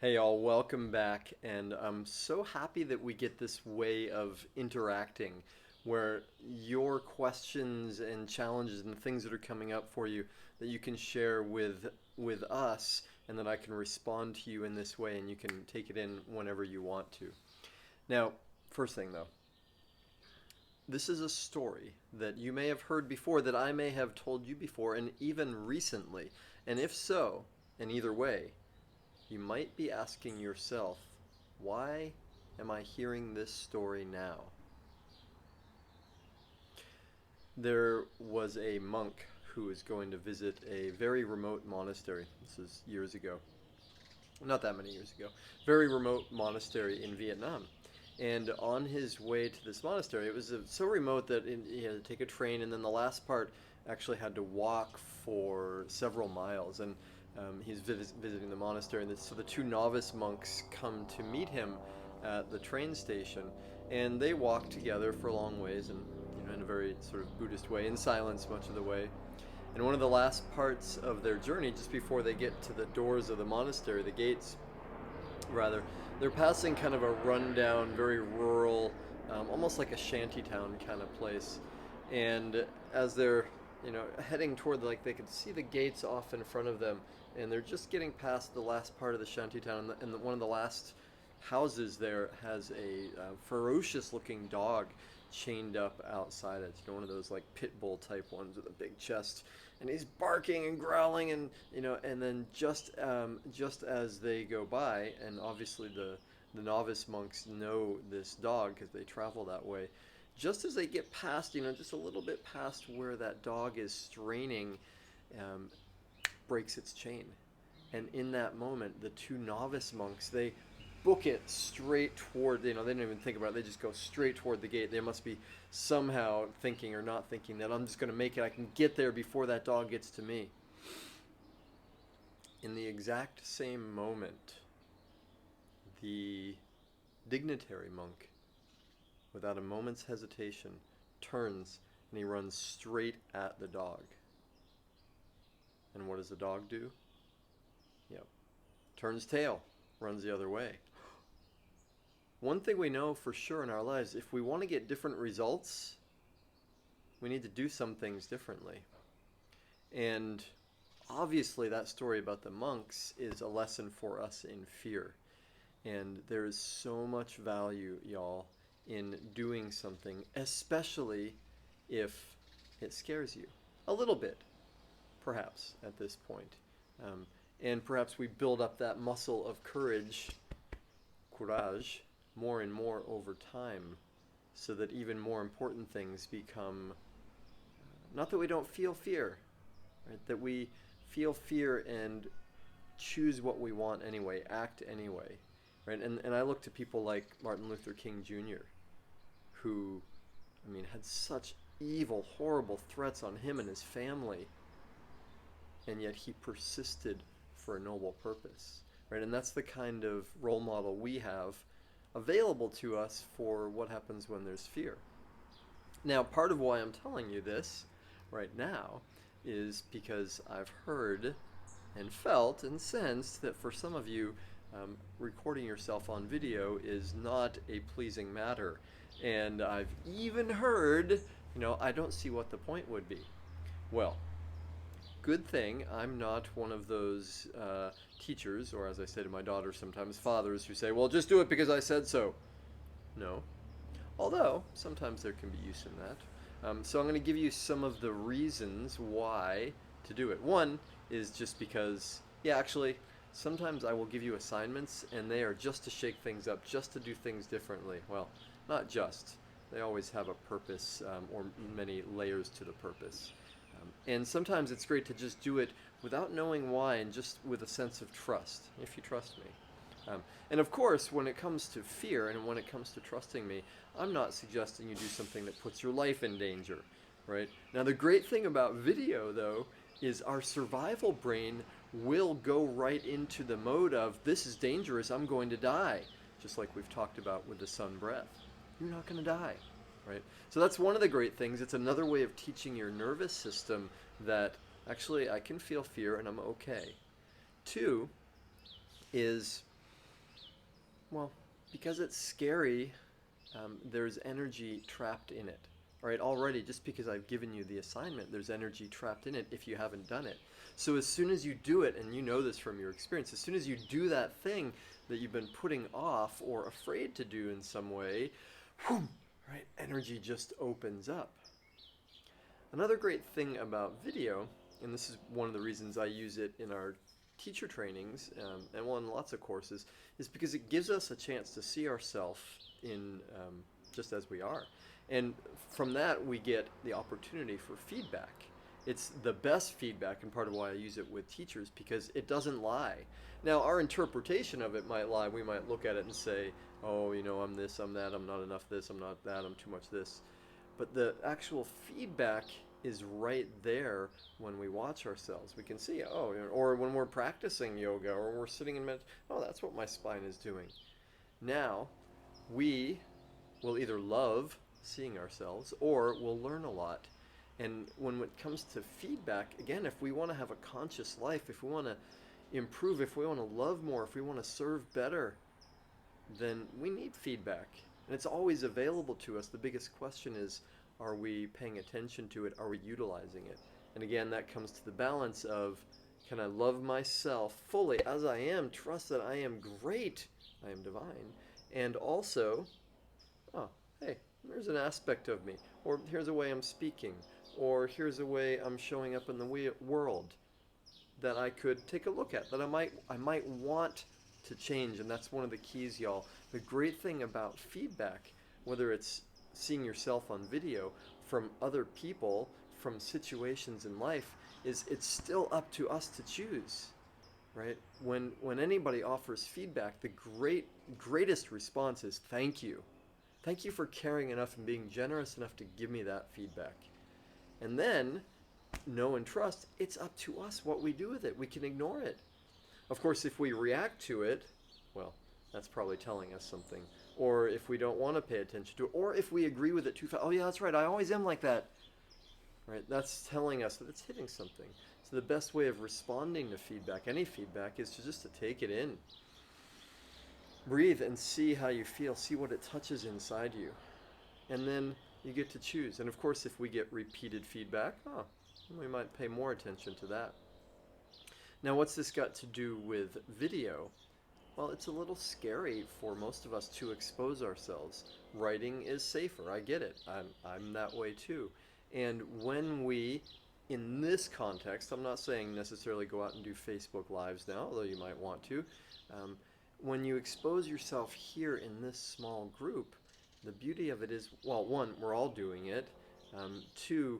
Hey all, welcome back, and I'm so happy that we get this way of interacting where your questions and challenges and things that are coming up for you that you can share with us and that I can respond to you in this way and you can take it in whenever you want to. Now, first thing though, this is a story that you may have heard before, that I may have told you before, and even recently. And if so, in either way, you might be asking yourself, why am I hearing this story now? There was a monk who was going to visit a very remote monastery. This is years ago. Not that many years ago. Very remote monastery in Vietnam. And on his way to this monastery, it was so remote that he had to take a train, and then the last part actually had to walk for several miles. And he's visiting the monastery, and so the two novice monks come to meet him at the train station, and they walk together for a long ways, and in a very sort of Buddhist way, in silence much of the way. And one of the last parts of their journey, just before they get to the doors of the monastery, the gates, rather, they're passing kind of a rundown, very rural, almost like a shantytown kind of place. And as they're, heading toward, like, they could see the gates off in front of them, and they're just getting past the last part of the shantytown, and one of the last houses there has a ferocious-looking dog chained up outside it. One of those like pit bull type ones with a big chest, and he's barking and growling, and and then just as they go by, and obviously the novice monks know this dog because they travel that way. Just as they get past, just a little bit past where that dog is straining, um, breaks its chain. And in that moment, the two novice monks, they book it straight toward, they don't even think about it, they just go straight toward the gate. They must be somehow thinking or not thinking that I'm just going to make it, I can get there before that dog gets to me. In the exact same moment, the dignitary monk, without a moment's hesitation, turns and he runs straight at the dog. And what does the dog do? Yep. Turns tail, runs the other way. One thing we know for sure in our lives, if we want to get different results, we need to do some things differently. And obviously that story about the monks is a lesson for us in fear. And there is so much value, y'all, in doing something, especially if it scares you. A little bit, perhaps, at this point. And perhaps we build up that muscle of courage, more and more over time, so that even more important things become, not that we don't feel fear, right? That we feel fear and choose what we want anyway, act anyway, right? And I look to people like Martin Luther King Jr., who, had such evil, horrible threats on him and his family, and yet he persisted for a noble purpose, right? And that's the kind of role model we have available to us for what happens when there's fear. Now, part of why I'm telling you this right now is because I've heard and felt and sensed that for some of you, recording yourself on video is not a pleasing matter. And I've even heard, I don't see what the point would be. Well, good thing I'm not one of those teachers, or as I say to my daughter sometimes, fathers who say, well, just do it because I said so. No. Although, sometimes there can be use in that. So I'm going to give you some of the reasons why to do it. One is just because, actually, sometimes I will give you assignments, and they are just to shake things up, just to do things differently. Well, not just. They always have a purpose, or many layers to the purpose. And sometimes it's great to just do it without knowing why, and just with a sense of trust, if you trust me. And of course, when it comes to fear and when it comes to trusting me, I'm not suggesting you do something that puts your life in danger, right? Now, the great thing about video, though, is our survival brain will go right into the mode of, this is dangerous, I'm going to die, just like we've talked about with the sun breath. You're not going to die. Right? So that's one of the great things. It's another way of teaching your nervous system that actually I can feel fear and I'm okay. Two is Well, because it's scary, there's energy trapped in it. Right? Already, just because I've given you the assignment, there's energy trapped in it if you haven't done it. So as soon as you do it, and you know this from your experience, as soon as you do that thing that you've been putting off or afraid to do in some way, whew, right? Energy just opens up. Another great thing about video, and this is one of the reasons I use it in our teacher trainings, and well, in lots of courses, is because it gives us a chance to see ourselves in just as we are. And from that, we get the opportunity for feedback. It's the best feedback, and part of why I use it with teachers, because it doesn't lie. Now, our interpretation of it might lie. We might look at it and say, oh, I'm this, I'm that, I'm not enough this, I'm not that, I'm too much this. But the actual feedback is right there when we watch ourselves. We can see, oh, or when we're practicing yoga, or we're sitting in meditation, oh, that's what my spine is doing. Now, we will either love seeing ourselves, or we'll learn a lot. And when it comes to feedback, again, if we want to have a conscious life, if we want to improve, if we want to love more, if we want to serve better, then we need feedback. And it's always available to us. The biggest question is, are we paying attention to it? Are we utilizing it? And again, that comes to the balance of, can I love myself fully as I am, trust that I am great, I am divine, and also, oh, hey, there's an aspect of me, or here's a way I'm speaking, or here's a way I'm showing up in the world that I could take a look at, that I might want to change. And that's one of the keys, y'all. The great thing about feedback, whether it's seeing yourself on video, from other people, from situations in life, is it's still up to us to choose. Right? When anybody offers feedback, the greatest response is thank you. Thank you for caring enough and being generous enough to give me that feedback. And then, know and trust, it's up to us what we do with it. We can ignore it. Of course, if we react to it, well, that's probably telling us something. Or if we don't want to pay attention to it, or if we agree with it too fast, oh yeah, that's right, I always am like that. Right? That's telling us that it's hitting something. So the best way of responding to feedback, any feedback, is just to take it in. Breathe and see how you feel. See what it touches inside you. And then you get to choose. And of course, if we get repeated feedback, we might pay more attention to that. Now, what's this got to do with video? Well, it's a little scary for most of us to expose ourselves. Writing is safer. I get it. I'm that way too. And when we, in this context, I'm not saying necessarily go out and do Facebook Lives now, although you might want to. When you expose yourself here in this small group, the beauty of it is, well, one, we're all doing it. Two,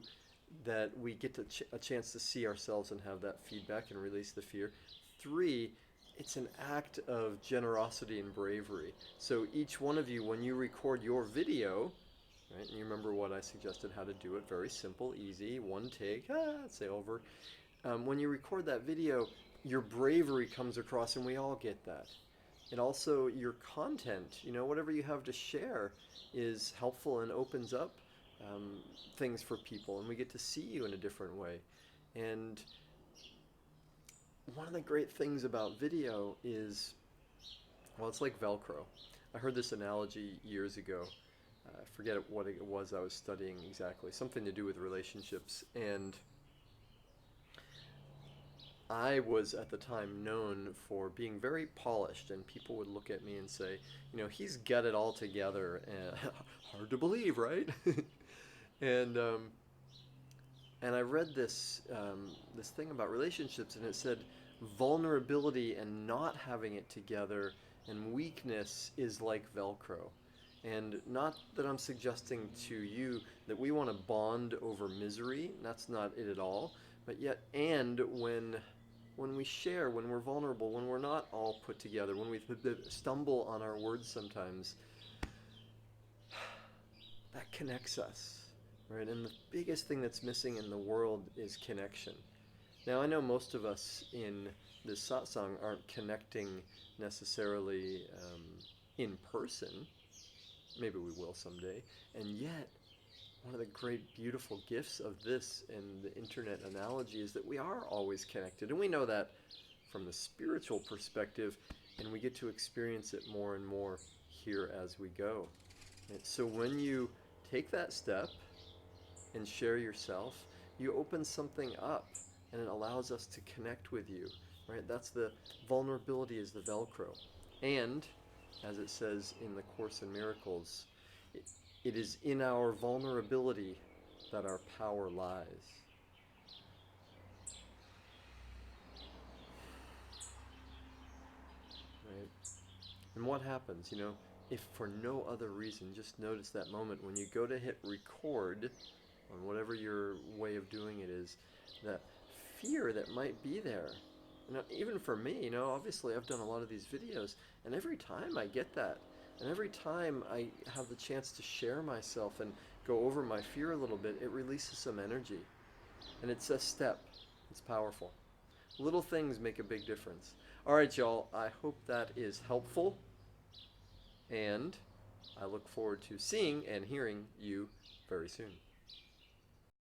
that we get a chance to see ourselves and have that feedback and release the fear. Three, it's an act of generosity and bravery. So each one of you, when you record your video, right, and you remember what I suggested how to do it, very simple, easy, one take, say over. When you record that video, your bravery comes across, and we all get that. And also your content, whatever you have to share is helpful and opens up things for people, and we get to see you in a different way. And one of the great things about video is, well, it's like Velcro. I heard this analogy years ago. I forget what it was I was studying exactly, something to do with relationships. And I was at the time known for being very polished, and people would look at me and say, he's got it all together. And hard to believe, right? And I read this thing about relationships, and it said vulnerability and not having it together and weakness is like Velcro. And not that I'm suggesting to you that we want to bond over misery. That's not it at all. But yet, and when we share, when we're vulnerable, when we're not all put together, when we stumble on our words sometimes, that connects us, right? And the biggest thing that's missing in the world is connection. Now, I know most of us in this satsang aren't connecting necessarily in person. Maybe we will someday. And yet, one of the great, beautiful gifts of this and the internet analogy is that we are always connected. And we know that from the spiritual perspective, and we get to experience it more and more here as we go. Right? So when you take that step and share yourself, you open something up, and it allows us to connect with you. Right? That's the vulnerability is the Velcro. And, as it says in the Course in Miracles, it is in our vulnerability that our power lies. Right? And what happens, if for no other reason, just notice that moment when you go to hit record on whatever your way of doing it is, that fear that might be there. Even for me, obviously I've done a lot of these videos, and every time I get that, and every time I have the chance to share myself and go over my fear a little bit, it releases some energy. And it's a step. It's powerful. Little things make a big difference. All right, y'all, I hope that is helpful, and I look forward to seeing and hearing you very soon.